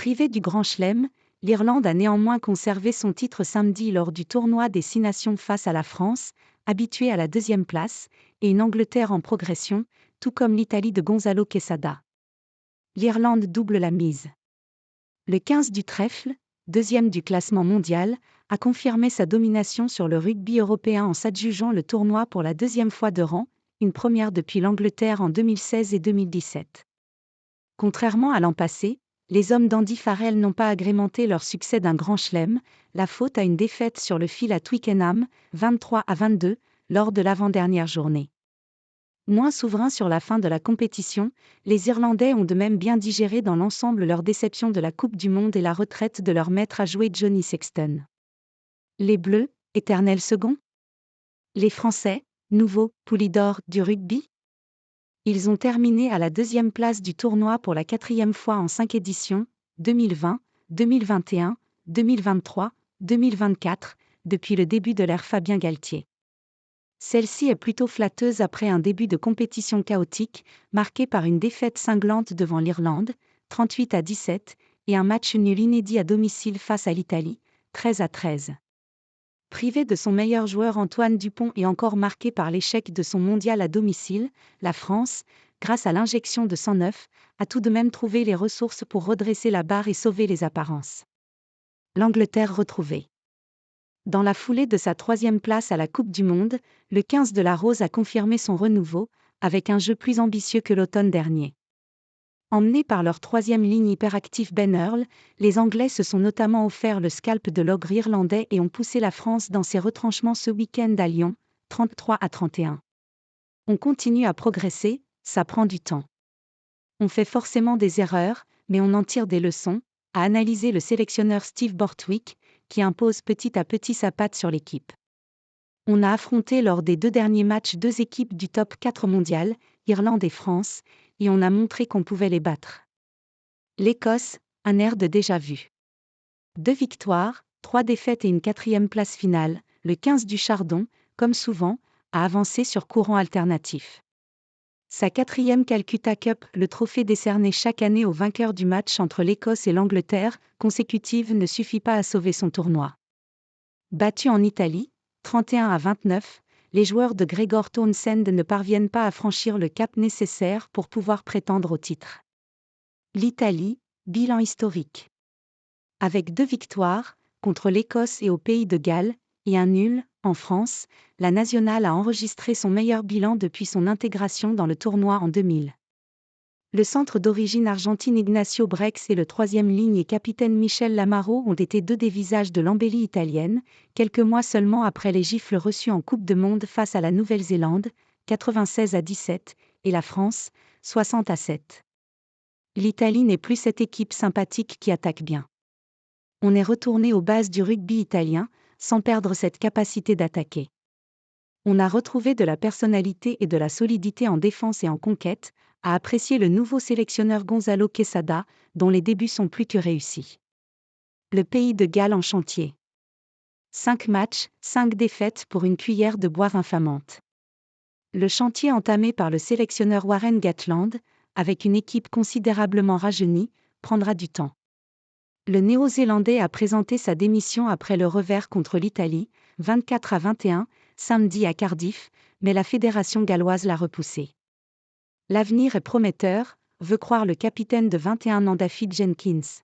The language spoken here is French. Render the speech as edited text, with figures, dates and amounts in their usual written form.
Privée du Grand Chelem, l'Irlande a néanmoins conservé son titre samedi lors du tournoi des 6 nations face à la France, habituée à la deuxième place, et une Angleterre en progression, tout comme l'Italie de Gonzalo Quesada. L'Irlande double la mise. Le 15 du trèfle, deuxième du classement mondial, a confirmé sa domination sur le rugby européen en s'adjugeant le tournoi pour la deuxième fois de rang, une première depuis l'Angleterre en 2016 et 2017. Contrairement à l'an passé, les hommes d'Andy Farrell n'ont pas agrémenté leur succès d'un grand chelem, la faute à une défaite sur le fil à Twickenham, 23-22, lors de l'avant-dernière journée. Moins souverains sur la fin de la compétition, les Irlandais ont de même bien digéré dans l'ensemble leur déception de la Coupe du Monde et la retraite de leur maître à jouer Johnny Sexton. Les Bleus, éternels seconds? Les Français, nouveaux poulidors du rugby? Ils ont terminé à la deuxième place du tournoi pour la 4e fois en 5 éditions, 2020, 2021, 2023, 2024, depuis le début de l'ère Fabien Galtier. Celle-ci est plutôt flatteuse après un début de compétition chaotique, marqué par une défaite cinglante devant l'Irlande, 38-17, et un match nul inédit à domicile face à l'Italie, 13-13. Privé de son meilleur joueur Antoine Dupont et encore marqué par l'échec de son mondial à domicile, la France, grâce à l'injection de sang neuf, a tout de même trouvé les ressources pour redresser la barre et sauver les apparences. L'Angleterre retrouvée. Dans la foulée de sa 3e place à la Coupe du Monde, le 15 de la Rose a confirmé son renouveau, avec un jeu plus ambitieux que l'automne dernier. Emmenés par leur 3e ligne hyperactif Ben Earl, les Anglais se sont notamment offert le scalp de l'ogre irlandais et ont poussé la France dans ses retranchements ce week-end à Lyon, 33-31. On continue à progresser, ça prend du temps. On fait forcément des erreurs, mais on en tire des leçons, a analysé le sélectionneur Steve Borthwick, qui impose petit à petit sa patte sur l'équipe. On a affronté lors des 2 derniers matchs 2 équipes du top 4 mondial, Irlande et France, et on a montré qu'on pouvait les battre. L'Écosse, un air de déjà-vu. 2 victoires, 3 défaites et une 4e place finale, le 15 du Chardon, comme souvent, a avancé sur courant alternatif. Sa 4e Calcutta Cup, le trophée décerné chaque année au vainqueur du match entre l'Écosse et l'Angleterre, consécutive ne suffit pas à sauver son tournoi. Battu en Italie, 31-29, les joueurs de Gregor Townsend ne parviennent pas à franchir le cap nécessaire pour pouvoir prétendre au titre. L'Italie, bilan historique. Avec 2 victoires, contre l'Écosse et au Pays de Galles, et un nul, en France, la nationale a enregistré son meilleur bilan depuis son intégration dans le tournoi en 2000. Le centre d'origine argentine Ignacio Brex et le 3e ligne et capitaine Michel Lamaro ont été 2 des visages de l'embellie italienne, quelques mois seulement après les gifles reçues en Coupe du Monde face à la Nouvelle-Zélande, 96-17, et la France, 60-7. L'Italie n'est plus cette équipe sympathique qui attaque bien. On est retourné aux bases du rugby italien, sans perdre cette capacité d'attaquer. On a retrouvé de la personnalité et de la solidité en défense et en conquête, a apprécié le nouveau sélectionneur Gonzalo Quesada, dont les débuts sont plus que réussis. Le Pays de Galles en chantier. 5 matchs, 5 défaites pour une cuillère de bois infamante. Le chantier entamé par le sélectionneur Warren Gatland, avec une équipe considérablement rajeunie, prendra du temps. Le Néo-Zélandais a présenté sa démission après le revers contre l'Italie, 24-21, samedi à Cardiff, mais la fédération galloise l'a repoussé. L'avenir est prometteur, veut croire le capitaine de 21 ans David Jenkins.